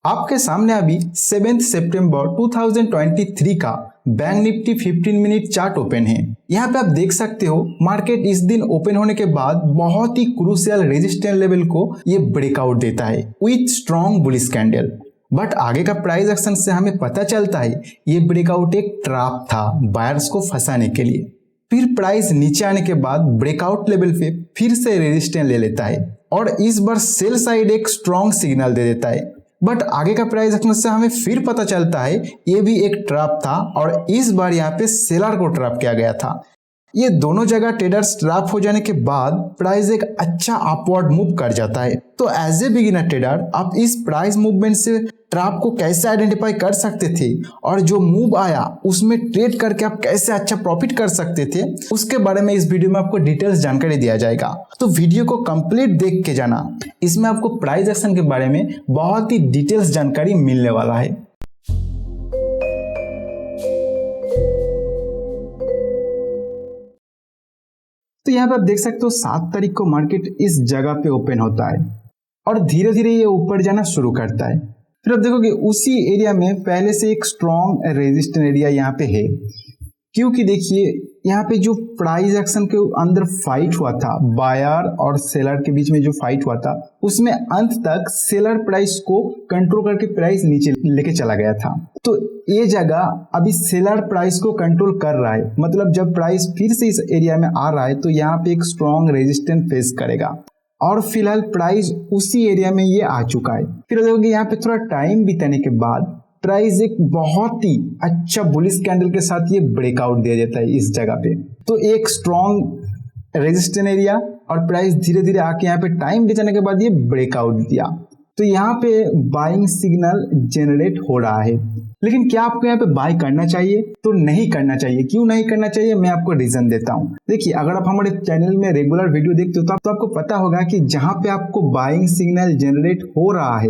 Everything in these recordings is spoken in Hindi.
आपके सामने अभी 7 सितंबर 2023 का bank Nifty 15 minute chart open है। यहाँ पे आप देख सकते हो मार्केट इस दिन ओपन होने के बाद बहुत ही क्रूशियल रेजिस्टेंस लेवल को ये ब्रेकआउट देता है with strong bullish candle. But आगे का प्राइस एक्शन से हमें पता चलता है ये ब्रेकआउट एक ट्रैप था बायर्स को फंसाने के लिए। फिर प्राइस नीचे आने के बाद ब्रेकआउट लेवल पे फिर से रेजिस्टेंस ले लेता है और इस बार सेल साइड एक स्ट्रॉन्ग सिग्नल दे देता है। बट आगे का प्राइस एक्शन से हमें फिर पता चलता है ये भी एक ट्रैप था और इस बार यहाँ पे सेलर को ट्रैप किया गया था। ये दोनों जगह ट्रेडर्स ट्रैप हो जाने के बाद प्राइस एक अच्छा अपवर्ड मूव कर जाता है। तो एज ए बिगिनर ट्रेडर आप इस प्राइस मूवमेंट से ट्रैप को कैसे आइडेंटिफाई कर सकते थे और जो मूव आया उसमें ट्रेड करके आप कैसे अच्छा प्रॉफिट कर सकते थे, उसके बारे में इस वीडियो में आपको डिटेल्स जानकारी दिया जाएगा। तो वीडियो को कंप्लीट देख के जाना, इसमें आपको प्राइस एक्शन के बारे में बहुत ही डिटेल्स जानकारी मिलने वाला है। तो यहाँ पे आप देख सकते हो 7 तारीख को मार्केट इस जगह पे ओपन होता है और धीरे धीरे ये ऊपर जाना शुरू करता है। फिर आप देखोगे उसी एरिया में पहले से एक स्ट्रॉन्ग रेजिस्टेंस एरिया यहाँ पे है, क्योंकि देखिए यहाँ पे जो प्राइस एक्शन के अंदर फाइट हुआ था बायर और सेलर के बीच में, जो फाइट हुआ था उसमें अंत तक सेलर प्राइस को कंट्रोल करके प्राइस नीचे लेके चला गया था। तो ये जगह अभी सेलर प्राइस को कंट्रोल कर रहा है, मतलब जब प्राइस फिर से इस एरिया में आ रहा है तो यहाँ पे एक स्ट्रॉन्ग रेजिस्टेंस फेस करेगा और फिलहाल प्राइस उसी एरिया में ये आ चुका है। फिर देखोगे यहाँ पे थोड़ा टाइम बिताने के बाद प्राइस एक बहुत ही अच्छा बुलिश कैंडल के साथ ये ब्रेकआउट दे देता है इस जगह पे। तो एक स्ट्रॉन्ग रेजिस्टेंस एरिया और प्राइस धीरे धीरे आके यहाँ पे टाइम बिताने के बाद ये ब्रेकआउट दिया। तो यहाँ पे बाइंग सिग्नल जनरेट हो रहा है, लेकिन क्या आपको यहाँ पे बाय करना चाहिए? तो नहीं करना चाहिए। क्यों नहीं करना चाहिए, मैं आपको रीजन देता हूँ। देखिए, अगर आप हमारे चैनल में रेगुलर वीडियो देखते हो तो आपको पता होगा कि जहां पे आपको बाइंग सिग्नल जनरेट हो रहा है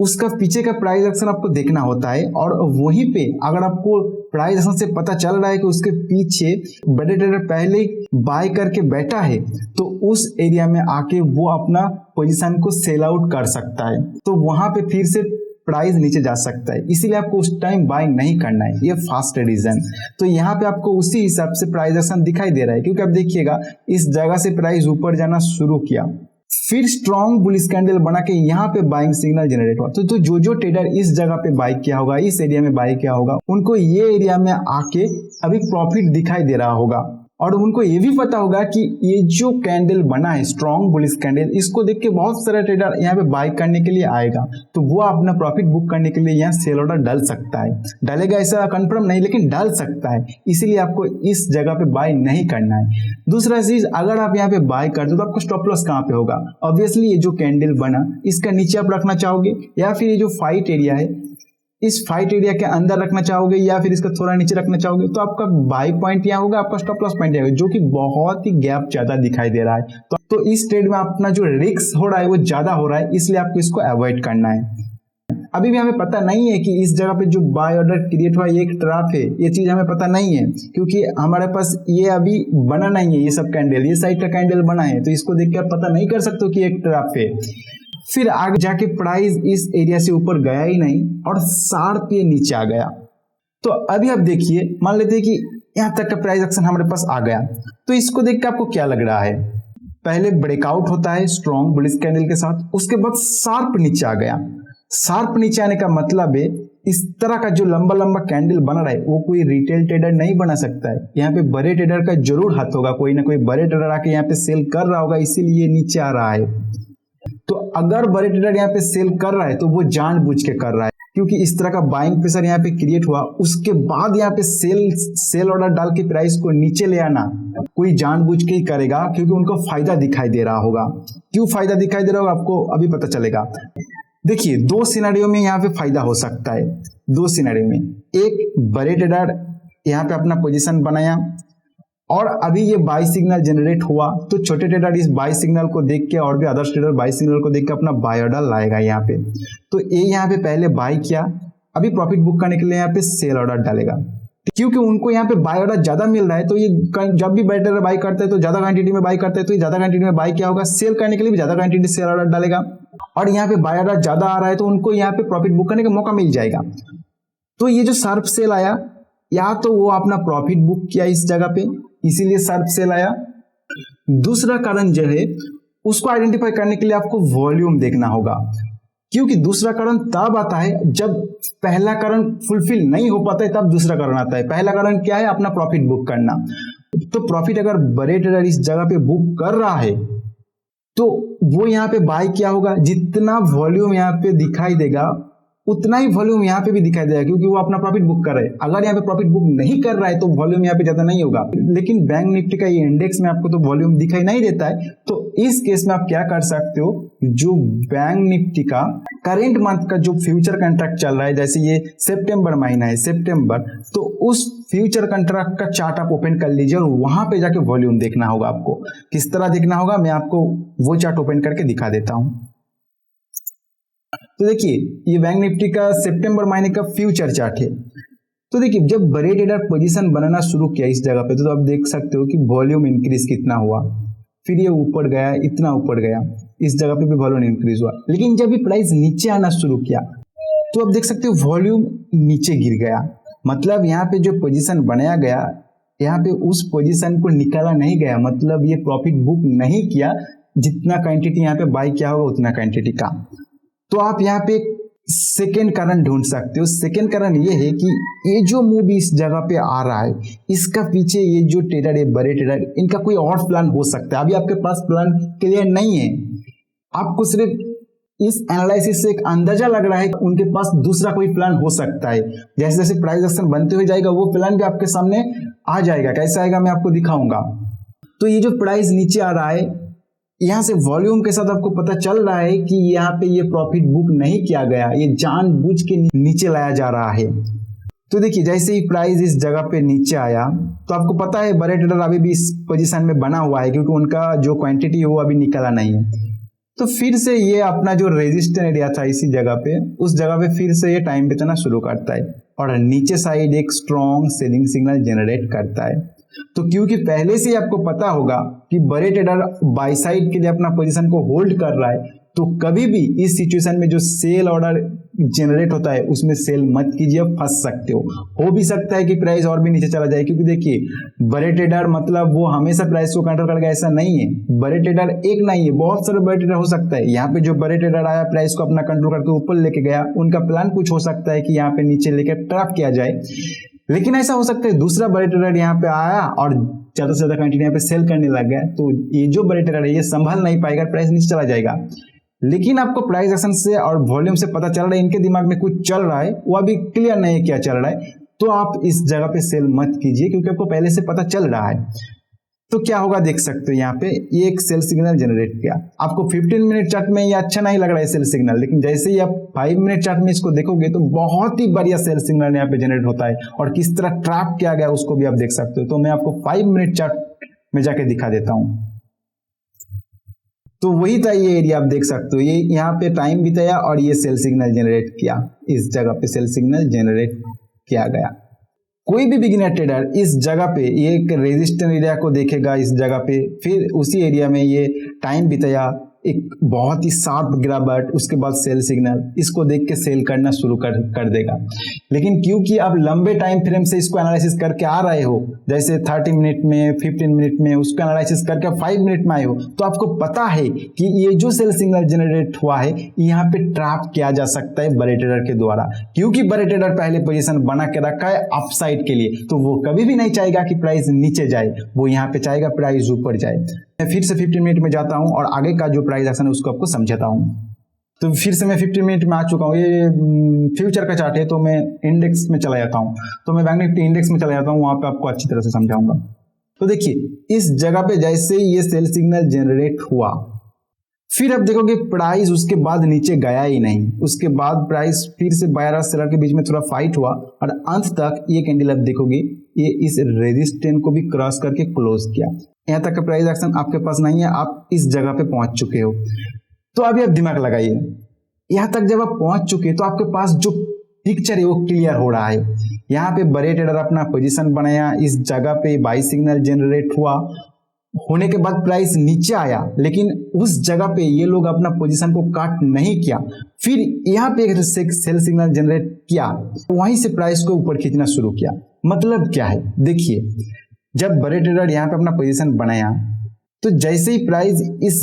उसका पीछे का प्राइस एक्शन आपको देखना होता है, और वहीं पे अगर आपको प्राइस एक्शन से पता चल रहा है कि उसके पीछे बड़े ट्रेडर पहले ही बाय करके बैठा है तो उस एरिया में आके वो अपना पोजीशन को सेल आउट कर सकता है, तो वहां पे फिर से प्राइस नीचे जा सकता है। इसीलिए आपको उस टाइम बाय नहीं करना है, ये फास्ट रीजन। तो यहाँ पे आपको उसी हिसाब से प्राइस एक्शन दिखाई दे रहा है, क्योंकि आप देखिएगा इस जगह से प्राइस ऊपर जाना शुरू किया, फिर स्ट्रॉन्ग बुलिश कैंडल बना के यहाँ पे बाइंग सिग्नल जनरेट हुआ। तो जो ट्रेडर इस जगह पे बाय किया होगा, इस एरिया में बाय किया होगा, उनको ये एरिया में आके अभी प्रॉफिट दिखाई दे रहा होगा और उनको ये भी पता होगा कि ये जो कैंडल बना है स्ट्रॉन्ग बुलिश कैंडल, इसको देख के बहुत सारा ट्रेडर यहाँ पे बाय करने के लिए आएगा, तो वो अपना प्रॉफिट बुक करने के लिए यहाँ सेल ऑर्डर डाल सकता है। डालेगा ऐसा कंफर्म नहीं, लेकिन डाल सकता है। इसीलिए आपको इस जगह पे बाय नहीं करना है। दूसरा चीज, अगर आप यहाँ पे बाय करते हो तो आपको स्टॉप लॉस कहाँ पे होगा? ऑब्वियसली ये जो कैंडल बना इसका नीचे आप रखना चाहोगे, या फिर ये जो फाइट एरिया है इस फाइट एरिया के अंदर रखना चाहोगे, या फिर इसका थोड़ा नीचे रखना चाहोगे, तो आपका बाय पॉइंट यहाँ होगा, आपका स्टॉप लॉस पॉइंट यहाँ होगा, जो कि बहुत ही गैप ज्यादा दिखाई दे रहा है। तो इस ट्रेड में अपना जो रिस्क हो रहा है वो ज्यादा हो रहा है, इसलिए आपको इसको अवॉइड करना है। अभी भी हमें पता नहीं है कि इस जगह पे जो बाय ऑर्डर क्रिएट हुआ ये एक ट्रैप है, ये चीज हमें पता नहीं है, क्योंकि हमारे पास ये अभी बना नहीं है। ये सब कैंडल, ये साइड का कैंडल बना है, तो इसको देख के आप पता नहीं कर सकते हो कि एक ट्रैप है। फिर आगे जाके प्राइस इस एरिया से ऊपर गया ही नहीं और शार्प ये नीचे आ गया। तो अभी आप देखिए, मान लेते हैं कि यहां तक का प्राइस एक्शन हमारे पास आ गया, तो इसको देख के आपको क्या लग रहा है? पहले ब्रेकआउट होता है स्ट्रॉन्ग बुलिश कैंडल के साथ, उसके बाद शार्प नीचे आ गया। शार्प नीचे आने का मतलब है इस तरह का जो लंबा लंबा कैंडल बना रहा है वो कोई रिटेल ट्रेडर नहीं बना सकता है। यहाँ पे बड़े ट्रेडर का जरूर हाथ होगा, कोई ना कोई बड़े ट्रेडर आके यहाँ पे सेल कर रहा होगा, इसीलिए नीचे आ रहा है। तो अगर बड़े ट्रेडर यहाँ पे सेल कर रहा है तो वो जानबूझ के कर रहा है, क्योंकि इस तरह का बाइंग प्रेशर यहाँ पे क्रिएट हुआ, उसके बाद यहाँ पे सेल ऑर्डर डाल के प्राइस को नीचे ले आना कोई जानबूझ के ही करेगा, क्योंकि उनको फायदा दिखाई दे रहा होगा। क्यों फायदा दिखाई दे रहा होगा आपको अभी पता चलेगा। देखिए, 2 सिनेरियो में यहाँ पे फायदा हो सकता है। 2 सिनेरियो में, एक बड़े ट्रेडर यहाँ पे अपना पोजीशन बनाया और अभी ये बाय सिग्नल जनरेट हुआ, तो छोटे ट्रेडर इस बाय सिग्नल को देख के और भी अदर्स ट्रेडर बाय सिग्नल को देख के अपना बाय ऑर्डर लाएगा यहाँ पे। तो ये यहाँ पे पहले बाय किया, अभी प्रॉफिट बुक करने के लिए यहाँ पे सेल ऑर्डर डालेगा। क्योंकि उनको यहाँ पे बाय ऑर्डर ज्यादा मिल रहा है, तो ये जब भी बाय ट्रेडर बाय करता है तो ज्यादा क्वांटिटी में बाय करता है, तो ये ज्यादा क्वांटिटी में बाय क्या होगा, सेल करने के लिए भी ज्यादा क्वांटिटी सेल ऑर्डर डालेगा, और यहाँ पे बाय ऑर्डर ज्यादा आ रहा है तो उनको यहाँ पे प्रॉफिट बुक करने का मौका मिल जाएगा। तो ये जो शार्प सेल आया, या तो वो अपना प्रॉफिट बुक किया इस जगह पे, इसीलिए शार्प सेल आया। दूसरा कारण जो है उसको आइडेंटिफाई करने के लिए आपको वॉल्यूम देखना होगा, क्योंकि दूसरा कारण तब आता है जब पहला कारण फुलफिल नहीं हो पाता है, तब दूसरा कारण आता है। पहला कारण क्या है, अपना प्रॉफिट बुक करना। तो प्रॉफिट अगर बड़े ट्रेडर इस जगह पे बुक कर रहा है तो वो यहाँ पे बाय क्या होगा, जितना वॉल्यूम यहाँ पे दिखाई देगा उतना ही वॉल्यूम यहाँ पे भी दिखाई देगा, क्योंकि वो अपना प्रॉफिट बुक कर रहे हैं। अगर यहाँ पे प्रॉफिट बुक नहीं कर रहा है तो वॉल्यूम यहाँ पे ज्यादा नहीं होगा, लेकिन बैंक निफ्टी का ये इंडेक्स में आपको तो वॉल्यूम दिखाई नहीं देता है। तो इस केस में आप क्या कर सकते हो, जो बैंक निफ्टी का करेंट मंथ का जो फ्यूचर कॉन्ट्रैक्ट चल रहा है, जैसे ये सितंबर महीना है, सितंबर, तो उस फ्यूचर कॉन्ट्रैक्ट का चार्ट आप ओपन कर लीजिए और वहां पे जाके वॉल्यूम देखना होगा। आपको किस तरह देखना होगा, मैं आपको वो चार्ट ओपन करके दिखा देता हूं। तो देखिए ये बैंक निफ्टी का सितंबर महीने का फ्यूचर चार्ट है। तो देखिए जब बड़े ट्रेडर पोजीशन बनाना शुरू किया इस जगह पे, तो आप देख सकते हो कि वॉल्यूम इंक्रीज कितना हुआ, फिर ये ऊपर गया, इतना ऊपर गया, इस जगह पे भी वॉल्यूम इंक्रीज हुआ। लेकिन जब ये प्राइस नीचे आना शुरू किया तो आप देख सकते हो वॉल्यूम नीचे गिर गया। मतलब यहाँ पे जो पोजीशन बनाया गया, यहाँ पे उस पोजीशन को निकाला नहीं गया, मतलब ये प्रॉफिट बुक नहीं किया, जितना क्वांटिटी यहाँ पे बाय किया होगा उतना क्वांटिटी का। तो आप यहाँ पे सेकेंड कारण ढूंढ सकते हो। सेकेंड कारण ये है कि ये जो मूव इस जगह पे आ रहा है, इसका पीछे ये जो ट्रेडर है, बड़े ट्रेडर, इनका कोई और प्लान हो सकता है। अभी आपके पास प्लान क्लियर नहीं है, आपको सिर्फ इस एनालिसिस से एक अंदाजा लग रहा है कि उनके पास दूसरा कोई प्लान हो सकता है। जैसे जैसे प्राइस एक्शन बनते हुए जाएगा वो प्लान भी आपके सामने आ जाएगा। कैसे आएगा मैं आपको दिखाऊंगा। तो ये जो प्राइस नीचे आ रहा है, यहाँ से वॉल्यूम के साथ आपको पता चल रहा है कि यहाँ पे ये प्रॉफिट बुक नहीं किया गया, ये जानबूझ के नीचे लाया जा रहा है। तो देखिए जैसे ही प्राइस इस जगह पे नीचे आया तो आपको पता है बड़े ट्रेडर अभी भी इस पोजीशन में बना हुआ है, क्योंकि उनका जो क्वांटिटी है वो अभी निकला नहीं है। तो फिर से ये अपना जो रेजिस्टेंस एरिया था इसी जगह पे, उस जगह पे फिर से ये टाइम बिताना शुरू करता है और नीचे साइड एक स्ट्रॉन्ग सेलिंग सिग्नल जनरेट करता है। तो क्योंकि पहले से ही आपको पता होगा कि बड़े ट्रेडर बाय साइड के लिए अपना पोजीशन को होल्ड कर रहा है, तो कभी भी इस सिचुएशन में जो सेल ऑर्डर जनरेट होता है उसमें सेल मत कीजिए, फंस सकते हो भी सकता है कि प्राइस और भी नीचे चला जाए। क्योंकि देखिए बड़े ट्रेडर मतलब वो हमेशा प्राइस को कंट्रोल करेगा ऐसा नहीं है। बड़े ट्रेडर एक नहीं है, बहुत सारे बड़े ट्रेडर हो सकता है। यहाँ पे जो बड़े ट्रेडर आया प्राइस को अपना कंट्रोल करके ऊपर लेके गया, उनका प्लान कुछ हो सकता है कि यहाँ पे नीचे लेके ट्रैप किया जाए। लेकिन ऐसा हो सकता है दूसरा बड़े ट्रेडर यहाँ पे आया और ज्यादा से ज्यादा क्वांटिटी यहाँ पे सेल करने लग गया, तो ये जो बड़े ट्रेडर है ये संभल नहीं पाएगा, प्राइस नीचे चला जाएगा। लेकिन आपको प्राइस एक्शन से और वॉल्यूम से पता चल रहा है इनके दिमाग में कुछ चल रहा है, वो अभी क्लियर नहीं है क्या चल रहा है, तो आप इस जगह पे सेल मत कीजिए, क्योंकि आपको पहले से पता चल रहा है। तो क्या होगा देख सकते हो, यहाँ पे ये एक सेल सिग्नल जनरेट किया। आपको 15 मिनट चार्ट में ये अच्छा नहीं लग रहा है सेल सिग्नल, लेकिन जैसे ही आप 5 मिनट चार्ट में इसको देखोगे तो बहुत ही बढ़िया सेल सिग्नल यहाँ पे जनरेट होता है, और किस तरह ट्रैप किया गया उसको भी आप देख सकते हो। तो मैं आपको 5 मिनट चार्ट में जाके दिखा देता हूँ। तो वही था ये एरिया, आप देख सकते हो ये यहाँ पे टाइम बिताया और ये सेल सिग्नल जनरेट किया, इस जगह पे सेल सिग्नल जनरेट किया गया। कोई भी बिगिनर ट्रेडर इस जगह पे ये एक रेजिस्टेंस एरिया को देखेगा इस जगह पे, फिर उसी एरिया में ये टाइम बिताया, एक बहुत ही शार्प गिरावट, उसके बाद सेल सिग्नल, इसको देख के सेल करना शुरू कर देगा। लेकिन क्योंकि आप लंबे टाइम फ्रेम से इसको एनालिसिस करके आ रहे हो, जैसे 30 मिनट में, 15 मिनट में, उसको एनालिसिस करके 5 मिनट में आए हो, तो आपको पता है कि ये जो सेल सिग्नल जनरेट हुआ है यहाँ पे ट्रैप किया जा सकता है बड़े ट्रेडर के द्वारा, क्योंकि बड़े ट्रेडर पहले पोजीशन बना के रखा है अपसाइड के लिए, तो वो कभी भी नहीं चाहेगा कि प्राइस नीचे जाए, वो यहाँ पे चाहेगा प्राइस ऊपर जाए। मैं फिर से 15 मिनट में जाता हूं और आगे का जो प्राइस एक्शन है उसको आपको समझाता हूं। तो फिर से मैं 15 मिनट में आ चुका हूं। ये फ्यूचर का चार्ट है, तो मैं इंडेक्स में चला जाता हूं। तो मैं बैंक निफ्टी इंडेक्स में चला जाता हूं, वहां पे आपको अच्छी तरह से समझाऊंगा। तो देखिए इस जगह पे जैसे ये सेल सिग्नल जनरेट हुआ, फिर आप देखोगे प्राइस उसके बाद नीचे गया ही नहीं। उसके बाद प्राइस फिर से बायर और सेलर के बीच में थोड़ा फाइट हुआ और अंत तक ये कैंडल आप देखोगे ये इस रेजिस्टेंस को भी क्रॉस करके क्लोज किया। यहाँ तक का प्राइस एक्शन आपके पास नहीं है, आप इस जगह पे पहुंच चुके हो। तो अभी आप दिमाग लगाइए, यहाँ तक जब आप पहुंच चुके तो आपके पास जो पिक्चर है वो क्लियर हो रहा है। यहाँ पे बड़े ट्रेडर अपना पोजीशन बनाया, इस जगह पे बाई सिग्नल जनरेट हुआ, होने के बाद प्राइस नीचे आया, लेकिन उस जगह पे ये लोग अपना पोजीशन को काट नहीं किया, फिर यहाँ पे एक सेल सिग्नल जनरेट किया, वहीं से प्राइस को ऊपर खींचना शुरू किया। मतलब क्या है, देखिए जब बड़े ट्रेडर यहाँ पे अपना पोजीशन बनाया तो जैसे ही प्राइस इस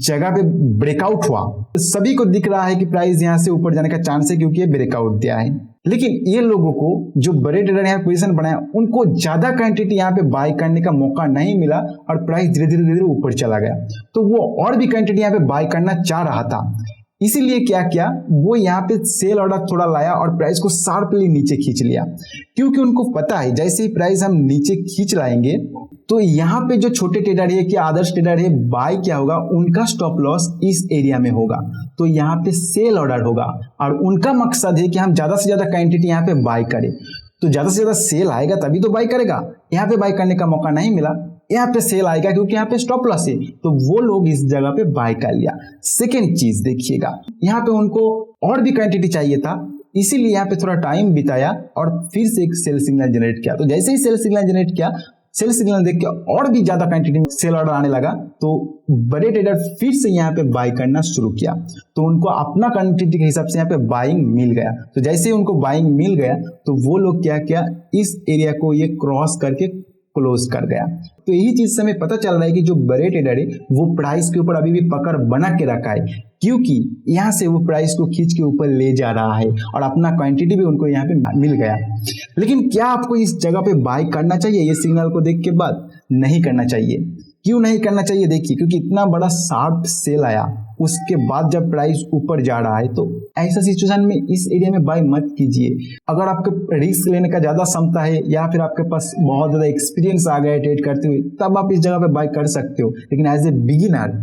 जगह पे ब्रेकआउट हुआ, तो सभी को दिख रहा है कि प्राइस यहाँ से ऊपर जाने का चांस है क्योंकि ये ब्रेकआउट दिया है, लेकिन ये लोगों को जो बड़े ट्रेडर यहाँ पोजीशन बनाया उनको ज्यादा क्वांटिटी यहाँ पे बाय करने का मौका नहीं मिला और प्राइस धीरे धीरे ऊपर चला गया। तो वो और भी क्वांटिटी यहाँ पे बाय करना चाह रहा था, इसीलिए क्या किया, वो यहाँ पे सेल ऑर्डर थोड़ा लाया और प्राइस को शार्पली नीचे खींच लिया, क्योंकि उनको पता है जैसे ही प्राइस हम नीचे खींच लाएंगे तो यहाँ पे जो छोटे ट्रेडर है कि आदर्श ट्रेडर है, बाय क्या होगा, उनका स्टॉप लॉस इस एरिया में होगा, तो यहाँ पे सेल ऑर्डर होगा और उनका मकसद है कि हम ज्यादा से ज्यादा क्वांटिटी यहाँ पे बाय करें। तो ज्यादा से ज्यादा सेल आएगा तभी तो बाय करेगा, यहाँ पे बाय करने का मौका नहीं मिला, यहाँ पे सेल आएगा क्योंकि यहाँ पे स्टॉप लॉस है, तो वो लोग इस जगह पे बाय कर लिया। सेकेंड चीज देखिएगा, यहाँ पे उनको और भी क्वांटिटी चाहिए था, इसीलिए यहाँ पे थोड़ा टाइम बिताया और फिर से एक सेल सिग्नल जनरेट किया। तो जैसे ही सेल सिग्नल जनरेट किया, सेल सिग्नल देख के और भी ज्यादा क्वांटिटी में सेल ऑर्डर आने लगा, तो बड़े ट्रेडर फिर से यहाँ पे बाय करना शुरू किया, तो उनको अपना क्वांटिटी के हिसाब से यहाँ पे बाइंग मिल गया। तो जैसे ही उनको बाइंग मिल गया तो वो लोग क्या किया, इस एरिया को ये क्रॉस करके क्लोज कर गया। तो यही चीज से हमें पता चल रहा है कि जो बड़े ट्रेडर है वो प्राइस के ऊपर अभी भी पकड़ बना के रखा है, क्योंकि यहाँ से वो प्राइस को खींच के ऊपर ले जा रहा है और अपना क्वांटिटी भी उनको यहाँ पे मिल गया। लेकिन क्या आपको इस जगह पे बाय करना चाहिए ये सिग्नल को देख के बाद? नहीं करना चाहिए। क्यों नहीं करना चाहिए? देखिए, क्योंकि इतना बड़ा शार्प सेल आया, उसके बाद जब प्राइस ऊपर जा रहा है, तो ऐसा सिचुएशन में इस एरिया में बाय मत कीजिए। अगर आपके रिस्क लेने का ज्यादा क्षमता है या फिर आपके पास बहुत ज्यादा एक्सपीरियंस आ गया है ट्रेड करते हुए, तब आप इस जगह पे बाय कर सकते हो, लेकिन एज ए बिगिनर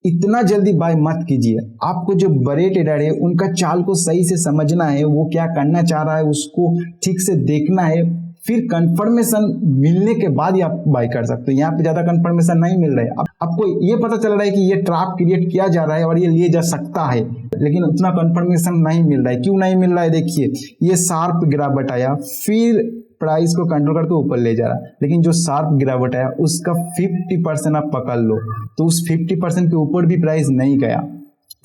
इतना जल्दी बाय मत कीजिए। आपको जो बड़े ट्रेडर है उनका चाल को सही से समझना है, वो क्या करना चाह रहा है उसको ठीक से देखना है, फिर कंफर्मेशन मिलने के बाद ही आप बाय कर सकते हो। यहाँ पे ज्यादा कंफर्मेशन नहीं मिल रहा है, आपको ये पता चल रहा है कि ये ट्रैप क्रिएट किया जा रहा है और ये लिए जा सकता है, लेकिन उतना कंफर्मेशन नहीं मिल रहा है। क्यों नहीं मिल रहा है? देखिए, ये शार्प गिरावट आया, फिर प्राइस को कंट्रोल करके ऊपर ले जा रहा है, लेकिन जो शार्प गिरावट आया उसका 50% आप पकड़ लो, तो उस 50% के ऊपर भी प्राइस नहीं गया।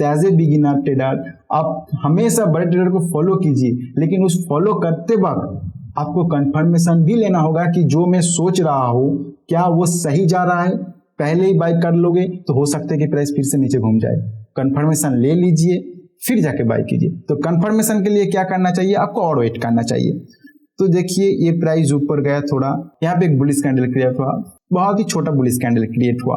एज ए बिगिनर ट्रेडर आप हमेशा बड़े ट्रेडर को फॉलो कीजिए, लेकिन उस फॉलो करते वक्त आपको कंफर्मेशन भी लेना होगा कि जो मैं सोच रहा हूँ क्या वो सही जा रहा है। पहले ही बाय कर लोगे तो हो सकता है कि प्राइस फिर से नीचे घूम जाए। कंफर्मेशन ले लीजिए फिर जाके बाय कीजिए। तो कंफर्मेशन के लिए क्या करना चाहिए? आपको और वेट करना चाहिए। तो देखिए, ये प्राइस ऊपर गया थोड़ा, यहाँ पे एक बुलिश कैंडल क्रिएट हुआ, बहुत ही छोटा बुलिश कैंडल क्रिएट हुआ,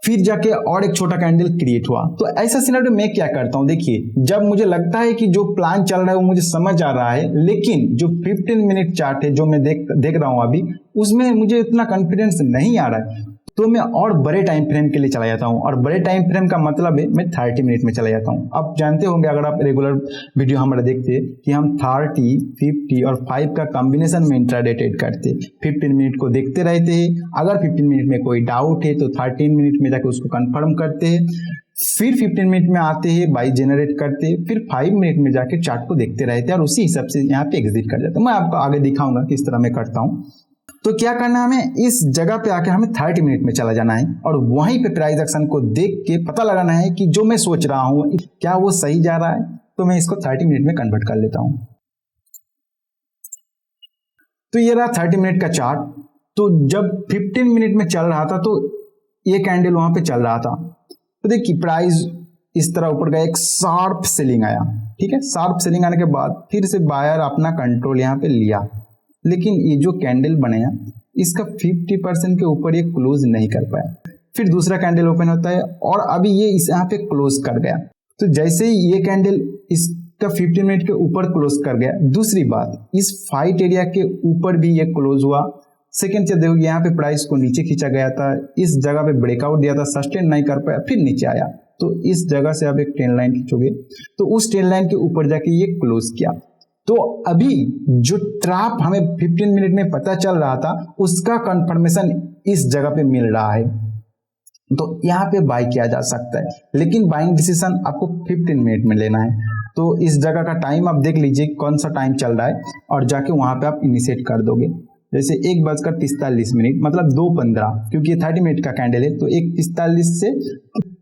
फिर जाके और एक छोटा कैंडल क्रिएट हुआ। तो ऐसा सिनेरियो में क्या करता हूं, देखिए, जब मुझे लगता है कि जो प्लान चल रहा है वो मुझे समझ आ रहा है, लेकिन जो 15 मिनट चार्ट है जो मैं देख रहा हूं अभी, उसमें मुझे इतना कॉन्फिडेंस नहीं आ रहा है, तो मैं और बड़े टाइम फ्रेम के लिए चला जाता हूं। और बड़े टाइम फ्रेम का मतलब है मैं 30 मिनट में चला जाता हूं। आप जानते होंगे, अगर आप रेगुलर वीडियो हमारा देखते हैं, कि हम 30, 50 और 5 का कॉम्बिनेशन में इंट्राडे ट्रेड करते। 15 मिनट को देखते रहते हैं, अगर 15 मिनट में कोई डाउट है तो 13 मिनट में जाकर उसको कंफर्म करते हैं, फिर 15 मिनट में आते हैं, बाई जनरेट करते हैं, फिर 5 मिनट में जाके चार्ट को देखते रहते हैं और उसी हिसाब से यहाँ पे एग्जिट कर जाते हैं। मैं आपको आगे दिखाऊंगा किस तरह मैं करता हूँ। तो क्या करना है, हमें इस जगह पे आके हमें 30 मिनट में चला जाना है और वहीं पे प्राइस एक्शन को देख के पता लगाना है कि जो मैं सोच रहा हूँ क्या वो सही जा रहा है। तो मैं इसको 30 मिनट में कन्वर्ट कर लेता हूँ। तो ये रहा 30 मिनट का चार्ट। तो जब 15 मिनट में चल रहा था तो ये कैंडल वहां पे चल रहा था, तो देखिए प्राइस इस तरह ऊपर गया, एक शार्प सेलिंग आया, ठीक है। शार्प सेलिंग आने के बाद फिर से बायर अपना कंट्रोल यहाँ पे लिया, लेकिन ये जो कैंडल बनाया इसका 50% के ऊपर ये क्लोज नहीं कर पाया। फिर दूसरा कैंडल ओपन होता है और अभी ये इस यहाँ पे क्लोज कर गया। तो जैसे ही ये कैंडल इसका 15 मिनट के ऊपर क्लोज कर गया, दूसरी बात, इस फाइट एरिया के ऊपर भी ये क्लोज हुआ। सेकेंड चीज देखो, यहाँ पे प्राइस को नीचे खींचा गया था, इस जगह पे ब्रेकआउट दिया था, सस्टेन नहीं कर पाया, फिर नीचे आया। तो इस जगह से आप एक ट्रेंड लाइन खींचोगे तो उस ट्रेंड लाइन के ऊपर जाके ये क्लोज किया। तो अभी जो ट्रैप हमें 15 मिनट में पता चल रहा था उसका कंफर्मेशन इस जगह पे मिल रहा है, तो यहाँ पे बाय किया जा सकता है, लेकिन बाइंग डिसीजन आपको 15 मिनट में लेना है। तो इस जगह का टाइम आप देख लीजिए कौन सा टाइम चल रहा है और जाके वहाँ पे आप इनिशिएट कर दोगे। जैसे 1:45 मतलब 2:15, क्योंकि ये 30 मिनट का कैंडल है तो 1:45 से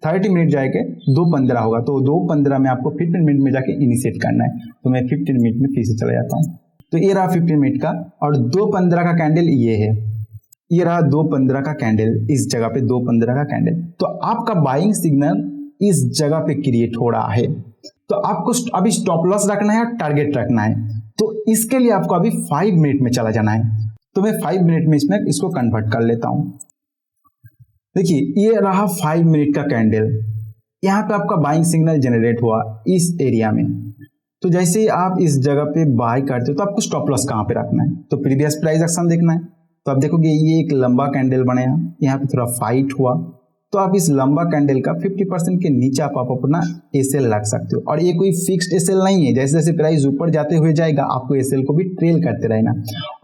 30 मिनट जाएगा 2:15 होगा, तो 2:15 में आपको 15 मिनट में जाके इनिशिएट करना है। तो मैं 15 मिनट में फिर से चला जाता हूँ। तो ये रहा 15 मिनट का और 2:15 का कैंडल ये है, ये रहा 2:15 का कैंडल, इस जगह पे 2:15 का कैंडल। तो आपका बाइंग सिग्नल इस जगह पे क्रिएट हो रहा है, तो आपको अभी स्टॉप लॉस रखना है और टारगेट रखना है। तो इसके लिए आपको अभी 5 मिनट में चला जाना है। तो मैं 5 मिनट में इसमें इसको कन्वर्ट कर लेता हूं। देखिए ये रहा 5 मिनट का कैंडल, यहाँ पे आपका बाइंग सिग्नल जनरेट हुआ इस एरिया में। तो जैसे ही आप इस जगह पे बाय करते हो तो आपको स्टॉप लॉस कहाँ पे रखना है, तो प्रीवियस प्राइस एक्शन देखना है। तो आप देखोगे ये एक लंबा कैंडल बनेगा, यहाँ पे थोड़ा फाइट हुआ, तो आप इस लंबा कैंडल का 50% के नीचे आप अपना एसएल रख सकते हो। और ये कोई फिक्स्ड एसएल नहीं है, जैसे जैसे प्राइस ऊपर जाते हुए जाएगा आपको एसएल को भी ट्रेल करते रहना।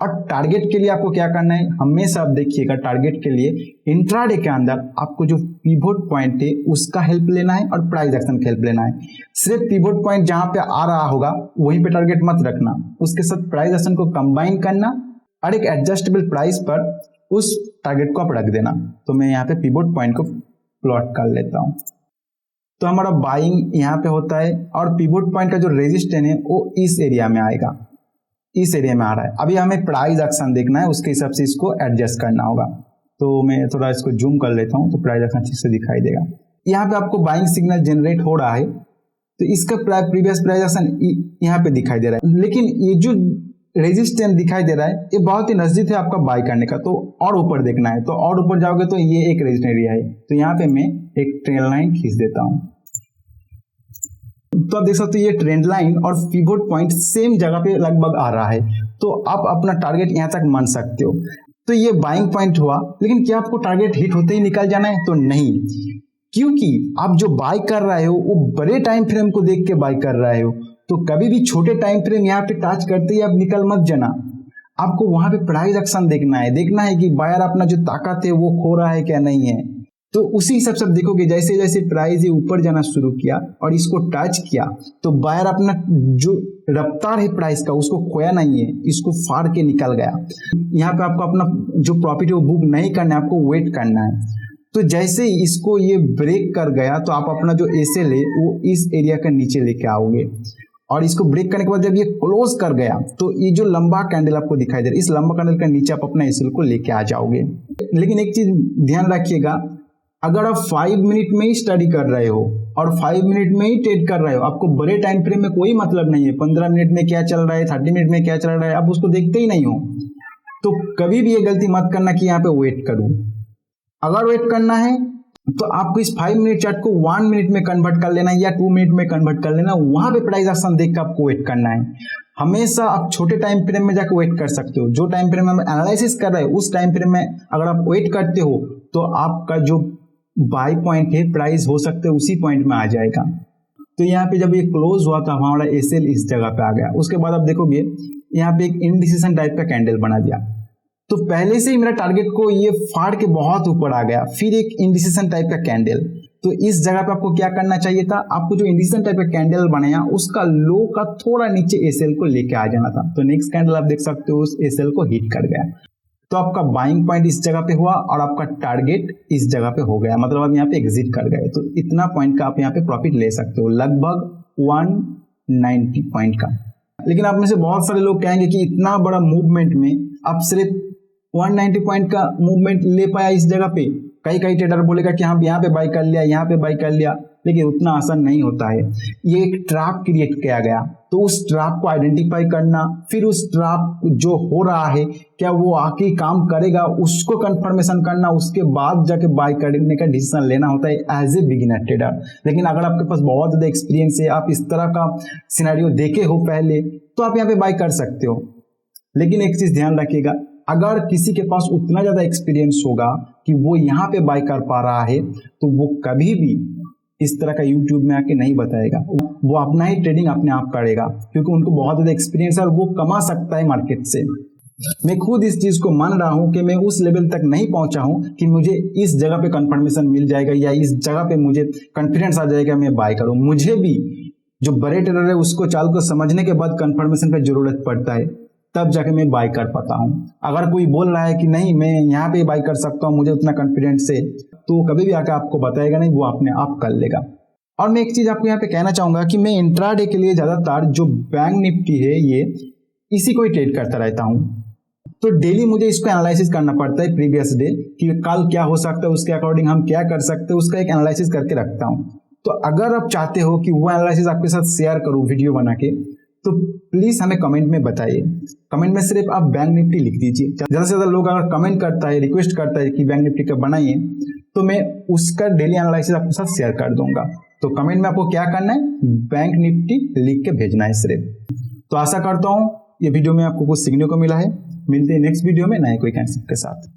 और टारगेट के लिए आपको क्या करना है, हमेशा आप देखिएगा टारगेट के लिए इंट्राडे के अंदर आपको जो पिवोट पॉइंट है उसका हेल्प लेना है और प्राइस एक्शन का हेल्प लेना है। सिर्फ पिवोट पॉइंट जहां पे आ रहा होगा वहीं पे टारगेट मत रखना, उसके साथ प्राइस एक्शन को कंबाइन करना और एक एडजस्टेबल प्राइस पर उस टारगेट को आप रख देना। तो मैं यहाँ पे पिवोट पॉइंट को प्लॉट कर लेता हूँ। तो हमारा बाइंग यहाँ पे होता है और पिवोट पॉइंट का जो रेजिस्टेंस है वो इस एरिया में आएगा, इस एरिया में आ रहा है। अभी हमें प्राइस एक्शन देखना है, उसके हिसाब से इसको एडजस्ट करना होगा। तो मैं थोड़ा इसको जूम कर लेता हूँ तो प्राइस एक्शन ठीक से दिखाई देगा। यहाँ पे आपको बाइंग सिग्नल जनरेट हो रहा है, तो इसका प्रीवियस प्राइस एक्शन यहाँ पे दिखाई दे रहा है, लेकिन ये जो रेजिस्टेंस दिखाई दे रहा है ये बहुत ही नजदीक है आपका बाय करने का। तो और ऊपर देखना है, तो और ऊपर जाओगे तो ये एक रेजिस्टेंस एरिया है, तो यहाँ पे मैं एक ट्रेंड लाइन खींच देता हूँ। तो आप देख सकते हो ये ट्रेंड लाइन और पिवोट पॉइंट सेम जगह पे लगभग आ रहा है, तो आप अपना टारगेट यहाँ तक मान सकते हो। तो ये बाइंग पॉइंट हुआ, लेकिन क्या आपको टारगेट हिट होते ही निकल जाना है? तो नहीं, क्योंकि आप जो बाय कर रहे हो वो बड़े टाइम फ्रेम को देख के बाय कर रहे हो। तो कभी भी छोटे टाइम फ्रेम यहाँ पे टच करते ही आप निकल मत जाना, आपको वहां पे प्राइस एक्शन देखना है कि बायर अपना जो ताकत है वो खो रहा है क्या नहीं है। तो उसी हिसाब से देखोगे जैसे जैसे प्राइस ये ऊपर जाना शुरू किया और इसको टच किया तो बायर अपना जो रफ्तार है प्राइस का उसको खोया नहीं है, इसको फाड़ के निकल गया। यहाँ पे आपको अपना जो प्रॉफिट है वो बुक नहीं करना है, आपको वेट करना है। तो जैसे ही इसको ये ब्रेक कर गया तो आप अपना जो एसएल है वो इस एरिया के नीचे लेके आओगे, और इसको ब्रेक करने के बाद जब ये क्लोज कर गया तो ये जो लंबा कैंडल आपको दिखाई दे रहा है इस लंबा कैंडल के नीचे आप अपना एसएल को लेके आ जाओगे। लेकिन एक चीज ध्यान रखिएगा, अगर आप 5 मिनट में ही स्टडी कर रहे हो और 5 मिनट में ही ट्रेड कर रहे हो, आपको बड़े टाइम फ्रेम में कोई मतलब नहीं है 15 मिनट में क्या चल रहा है, 30 मिनट में क्या चल रहा है, आप उसको देखते ही नहीं हो, तो कभी भी ये गलती मत करना कि यहाँ पे वेट करूं। अगर वेट करना है तो आपको इस 5 मिनट चार्ट को 1 मिनट में कन्वर्ट कर लेना है या 2 मिनट में कन्वर्ट कर लेना, वहां पे प्राइस एक्शन देख कर आपको वेट करना है। हमेशा आप छोटे टाइम फ्रेम में जाकर वेट कर सकते हो, जो टाइम फ्रेम में एनालिसिस कर रहे हो उस टाइम फ्रेम में अगर आप वेट करते हो तो आपका जो बाय पॉइंट है प्राइस हो सकता है उसी पॉइंट में आ जाएगा। तो यहाँ पे जब ये क्लोज हुआ था हमारा एसएल इस जगह पे आ गया। उसके बाद आप देखोगे यहाँ पे एक इनडिसीजन टाइप का कैंडल बना दिया, तो पहले से ही मेरा टारगेट को ये फाड़ के बहुत ऊपर आ गया, फिर एक इंडिसीजन टाइप का कैंडल। तो इस जगह पे आपको क्या करना चाहिए था, आपको जो इंडिसीजन टाइप का कैंडल बनाया उसका लो का थोड़ा नीचे एसएल को लेके आ जाना था। तो नेक्स्ट कैंडल आप देख सकते हो उस एसएल को हिट कर गया, तो आपका बाइंग पॉइंट इस जगह पे हुआ और आपका टारगेट इस जगह पे हो गया, मतलब आप यहाँ पे एग्जिट कर गए। तो इतना पॉइंट का आप यहाँ पे प्रॉफिट ले सकते हो, लगभग 190 पॉइंट का। लेकिन आप में से बहुत सारे लोग कहेंगे कि इतना बड़ा मूवमेंट में आप सिर्फ 190 पॉइंट का मूवमेंट ले पाया इस जगह पे। कई ट्रेडर बोलेगा कि हाँ यहाँ पे बाई कर लिया, यहाँ पे बाई कर लिया, लेकिन उतना आसान नहीं होता है। ये एक ट्रैप क्रिएट किया गया, तो उस ट्रैप को आइडेंटिफाई करना, फिर उस ट्रैप जो हो रहा है क्या वो आके काम करेगा उसको कंफर्मेशन करना, उसके बाद जाके बाय करने का डिसीजन लेना होता है एज ए बिगिनर ट्रेडर। लेकिन अगर आपके पास बहुत ज्यादा एक्सपीरियंस है, आप इस तरह का सिनेरियो देखे हो पहले, तो आप यहाँ पे बाय कर सकते हो। लेकिन एक चीज ध्यान रखिएगा, अगर किसी के पास उतना ज्यादा एक्सपीरियंस होगा कि वो यहाँ पे बाय कर पा रहा है तो वो कभी भी इस तरह का यूट्यूब में आके नहीं बताएगा, वो अपना ही ट्रेडिंग अपने आप करेगा, क्योंकि उनको बहुत ज्यादा एक्सपीरियंस है और वो कमा सकता है मार्केट से। मैं खुद इस चीज को मान रहा हूं कि मैं उस लेवल तक नहीं पहुंचा हूं कि मुझे इस जगह पे कंफर्मेशन मिल जाएगा या इस जगह पे मुझे कॉन्फिडेंस आ जाएगा मैं बाय करूं। मुझे भी जो बड़े ट्रेडर है उसको चाल को समझने के बाद कंफर्मेशन का जरूरत पड़ता है, तब जाके मैं बाय कर पाता हूँ। अगर कोई बोल रहा है कि नहीं मैं यहाँ पे बाय कर सकता हूँ, मुझे उतना कॉन्फिडेंस है, तो कभी भी आके आपको बताएगा नहीं, वो अपने आप कर लेगा। और मैं एक चीज आपको यहाँ पे कहना चाहूंगा कि मैं इंट्राडे के लिए ज्यादातर जो बैंक निफ्टी है ये इसी को ही ट्रेड करता रहता हूँ। तो डेली मुझे इसको एनालिसिस करना पड़ता है प्रीवियस डे कि कल क्या हो सकता है, उसके अकॉर्डिंग हम क्या कर सकते हैं, उसका एक एनालिसिस करके रखता हूँ। तो अगर आप चाहते हो कि वो एनालिसिस आपके साथ शेयर करूँ वीडियो बना के, तो प्लीज हमें कमेंट में बताइए। कमेंट में सिर्फ आप बैंक निफ्टी लिख दीजिए। ज्यादा से ज्यादा लोग अगर कमेंट करता है, रिक्वेस्ट करता है कि बैंक निफ्टी का बनाइए, तो मैं उसका डेली एनालिसिस आपके साथ शेयर कर दूंगा। तो कमेंट में आपको क्या करना है, बैंक निफ्टी लिख के भेजना है सिर्फ। तो आशा करता हूँ ये वीडियो में आपको कुछ सीखने को मिला है। मिलते हैं नेक्स्ट वीडियो में नए कोई कंसेप्ट के साथ।